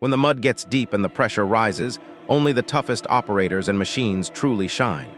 When the mud gets deep and the pressure rises, only the toughest operators and machines truly shine.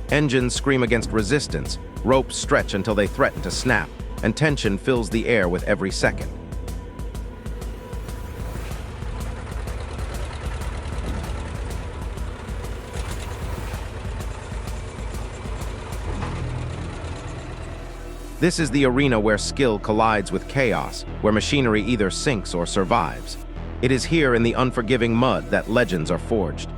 Engines scream against resistance, ropes stretch until they threaten to snap, and tension fills the air with every second. This is the arena where skill collides with chaos, where machinery either sinks or survives. It is here in the unforgiving mud that legends are forged.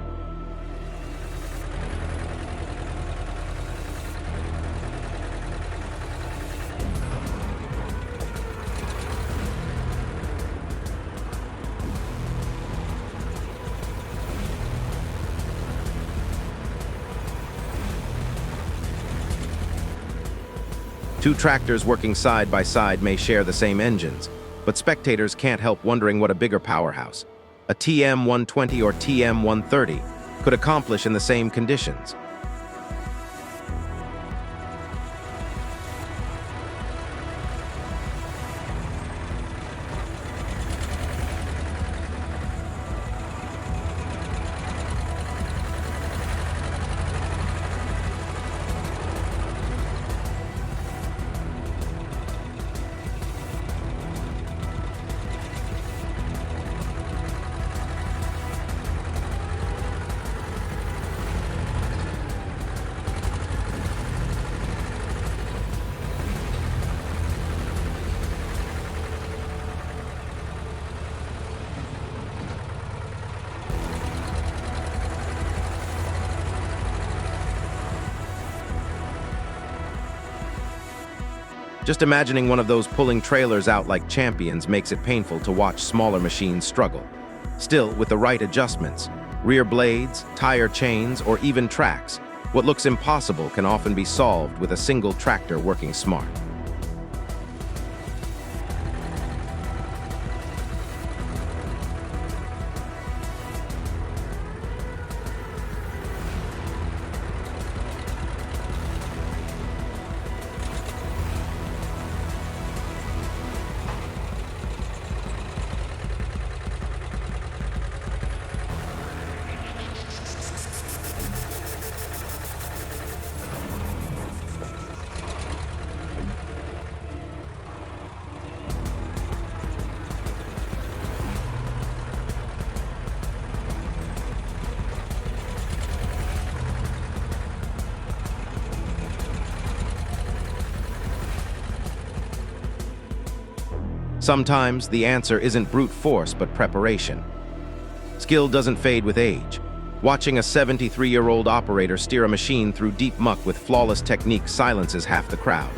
Two tractors working side by side may share the same engines, but spectators can't help wondering what a bigger powerhouse, a TM-120 or TM-130, could accomplish in the same conditions. Just imagining one of those pulling trailers out like champions makes it painful to watch smaller machines struggle. Still, with the right adjustments, rear blades, tire chains, or even tracks, what looks impossible can often be solved with a single tractor working smart. Sometimes the answer isn't brute force but preparation. Skill doesn't fade with age. Watching a 73-year-old operator steer a machine through deep muck with flawless technique silences half the crowd.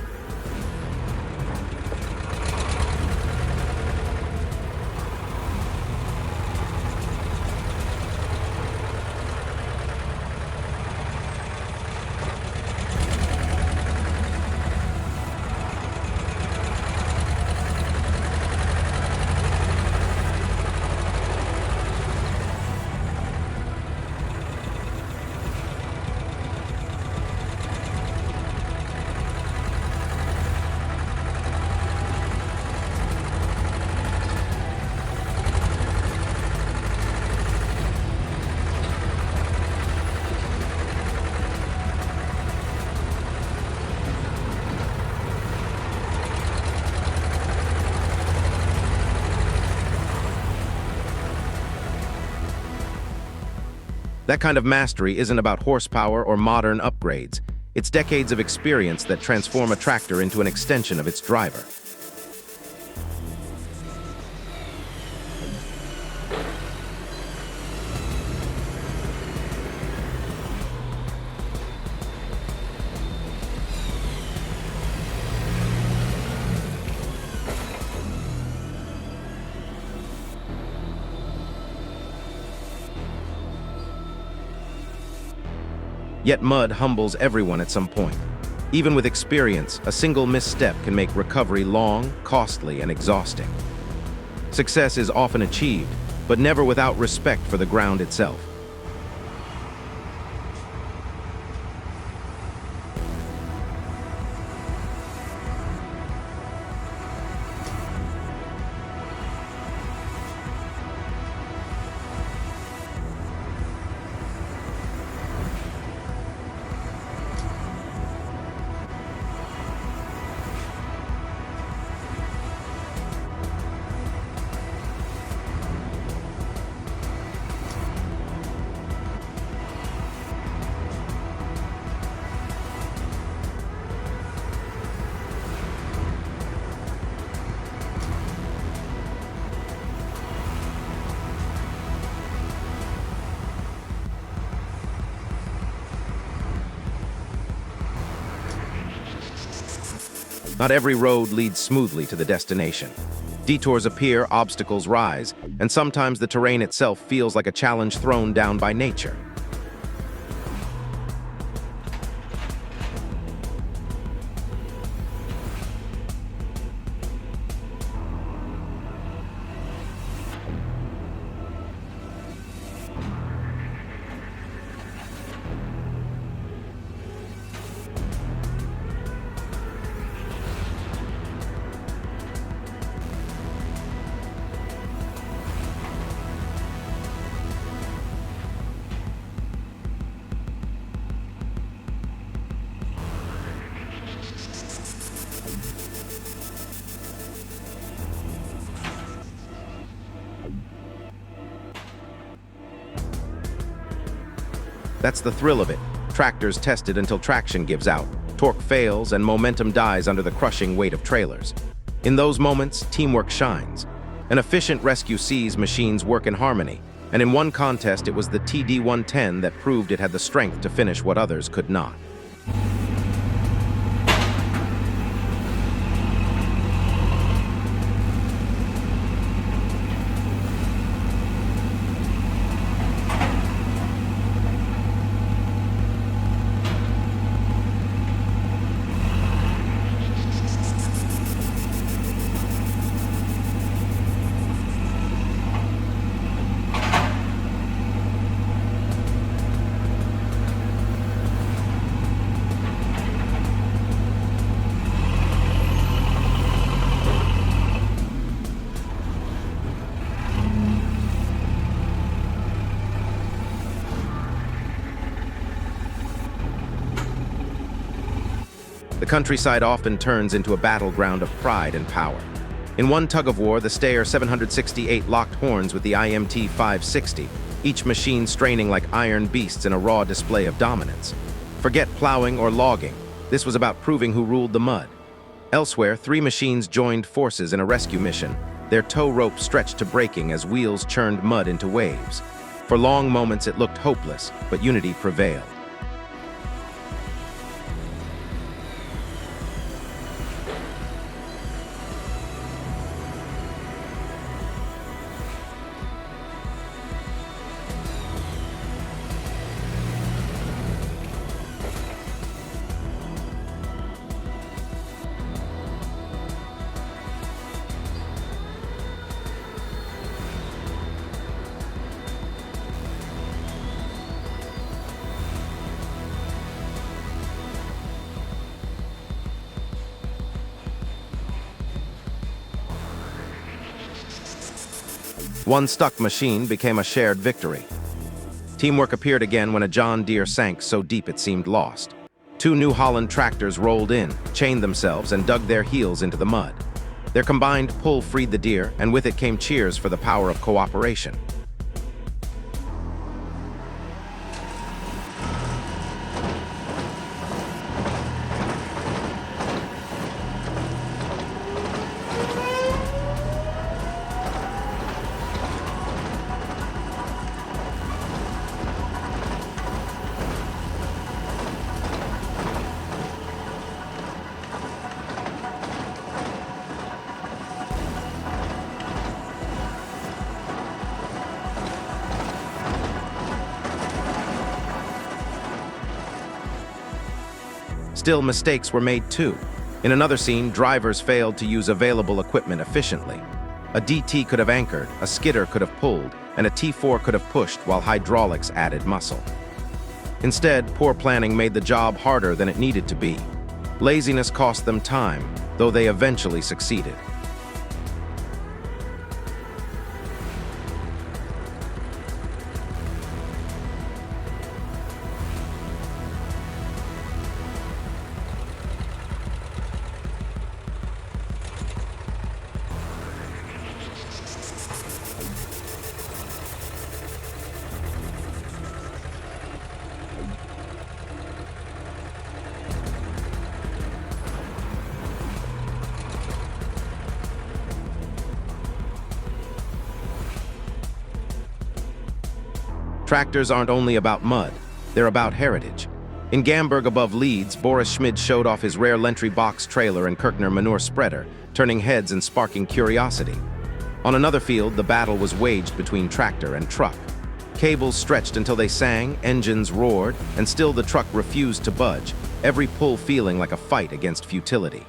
That kind of mastery isn't about horsepower or modern upgrades. It's decades of experience that transform a tractor into an extension of its driver. Yet mud humbles everyone at some point. Even with experience, a single misstep can make recovery long, costly, and exhausting. Success is often achieved, but never without respect for the ground itself. Not every road leads smoothly to the destination. Detours appear, obstacles rise, and sometimes the terrain itself feels like a challenge thrown down by nature. That's the thrill of it. Tractors tested until traction gives out, torque fails, and momentum dies under the crushing weight of trailers. In those moments, teamwork shines. An efficient rescue sees machines work in harmony, and in one contest it was the TD-110 that proved it had the strength to finish what others could not. The countryside often turns into a battleground of pride and power. In one tug-of-war, the Steyr 768 locked horns with the IMT 560, each machine straining like iron beasts in a raw display of dominance. Forget plowing or logging. This was about proving who ruled the mud. Elsewhere, 3 machines joined forces in a rescue mission, their tow rope stretched to breaking as wheels churned mud into waves. For long moments it looked hopeless, but unity prevailed. One stuck machine became a shared victory. Teamwork appeared again when a John Deere sank so deep it seemed lost. 2 New Holland tractors rolled in, chained themselves, and dug their heels into the mud. Their combined pull freed the deer, and with it came cheers for the power of cooperation. Still, mistakes were made too. In another scene, drivers failed to use available equipment efficiently. A DT could have anchored, a skidder could have pulled, and a T4 could have pushed while hydraulics added muscle. Instead, poor planning made the job harder than it needed to be. Laziness cost them time, though they eventually succeeded. Tractors aren't only about mud, they're about heritage. In Gamburg above Leeds, Boris Schmid showed off his rare Lentry box trailer and Kirkner manure spreader, turning heads and sparking curiosity. On another field, the battle was waged between tractor and truck. Cables stretched until they sang, engines roared, and still the truck refused to budge, every pull feeling like a fight against futility.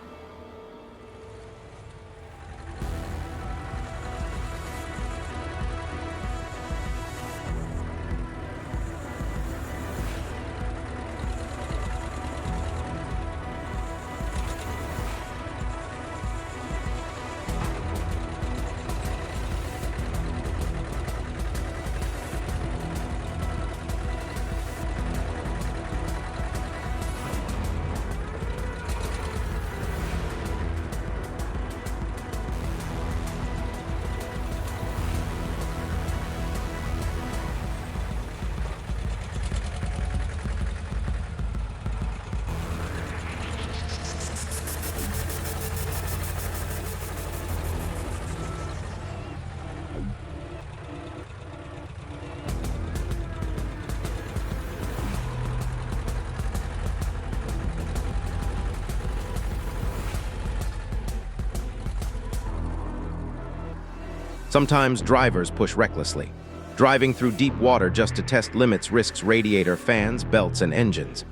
Sometimes drivers push recklessly. Driving through deep water just to test limits risks radiator fans, belts, and engines.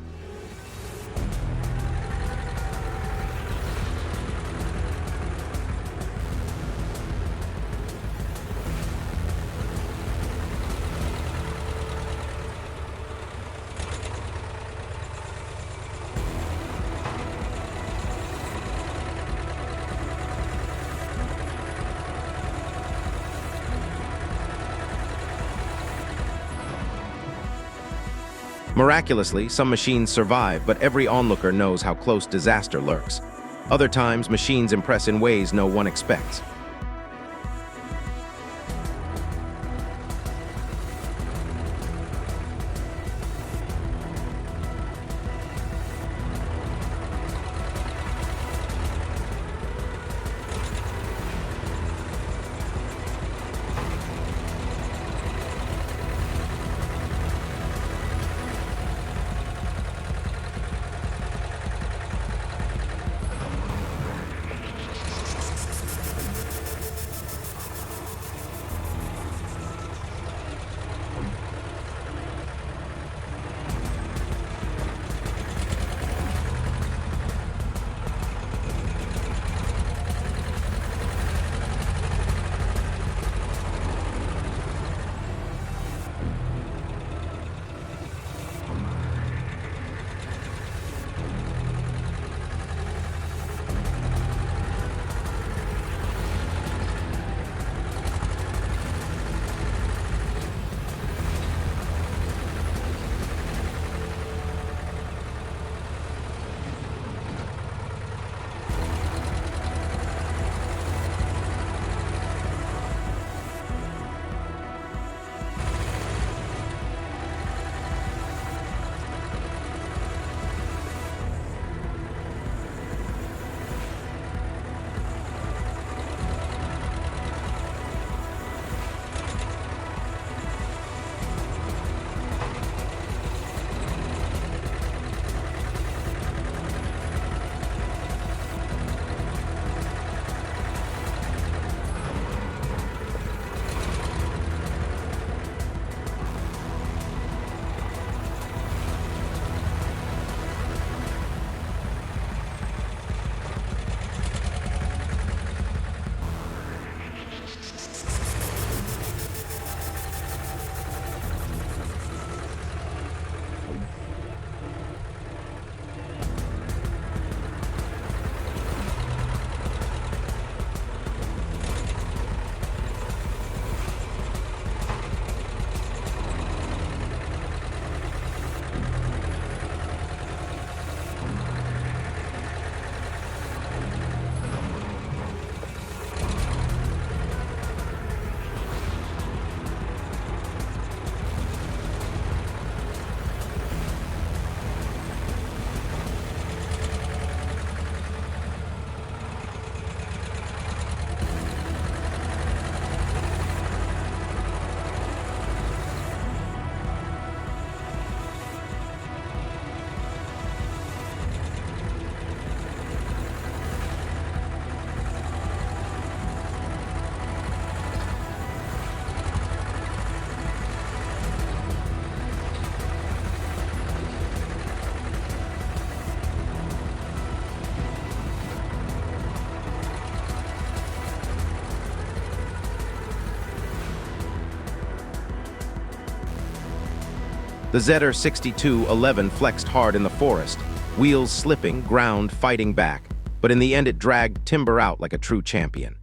Miraculously, some machines survive, but every onlooker knows how close disaster lurks. Other times, machines impress in ways no one expects. The ZR6211 flexed hard in the forest, wheels slipping, ground fighting back, but in the end it dragged timber out like a true champion.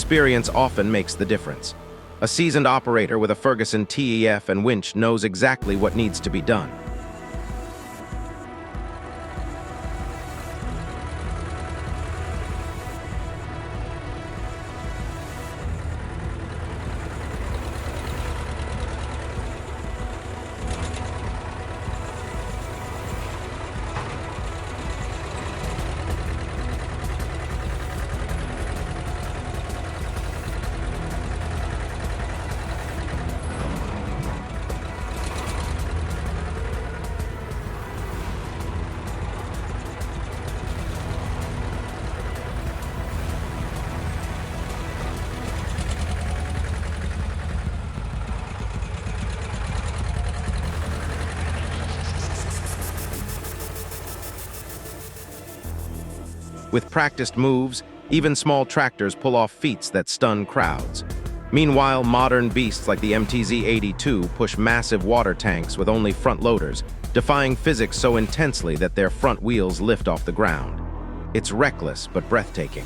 Experience often makes the difference. A seasoned operator with a Ferguson TEF and winch knows exactly what needs to be done. With practiced moves, even small tractors pull off feats that stun crowds. Meanwhile, modern beasts like the MTZ-82 push massive water tanks with only front loaders, defying physics so intensely that their front wheels lift off the ground. It's reckless but breathtaking.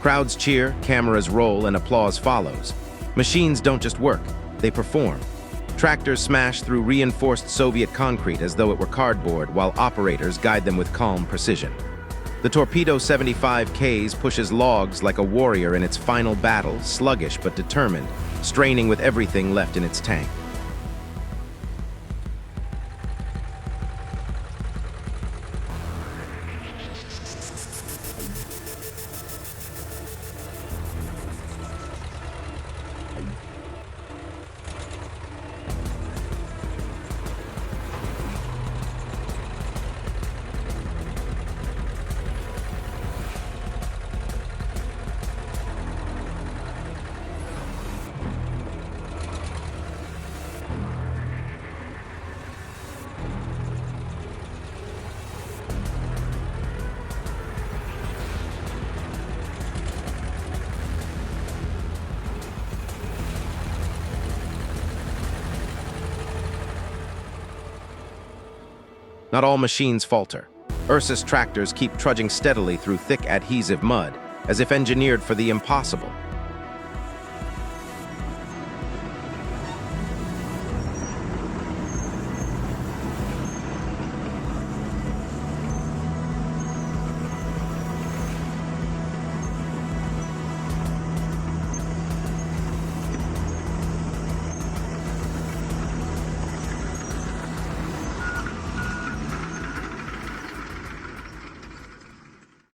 Crowds cheer, cameras roll, and applause follows. Machines don't just work, they perform. Tractors smash through reinforced Soviet concrete as though it were cardboard, while operators guide them with calm precision. The Torpedo 75Ks pushes logs like a warrior in its final battle, sluggish but determined, straining with everything left in its tank. Not all machines falter. Ursus tractors keep trudging steadily through thick adhesive mud, as if engineered for the impossible.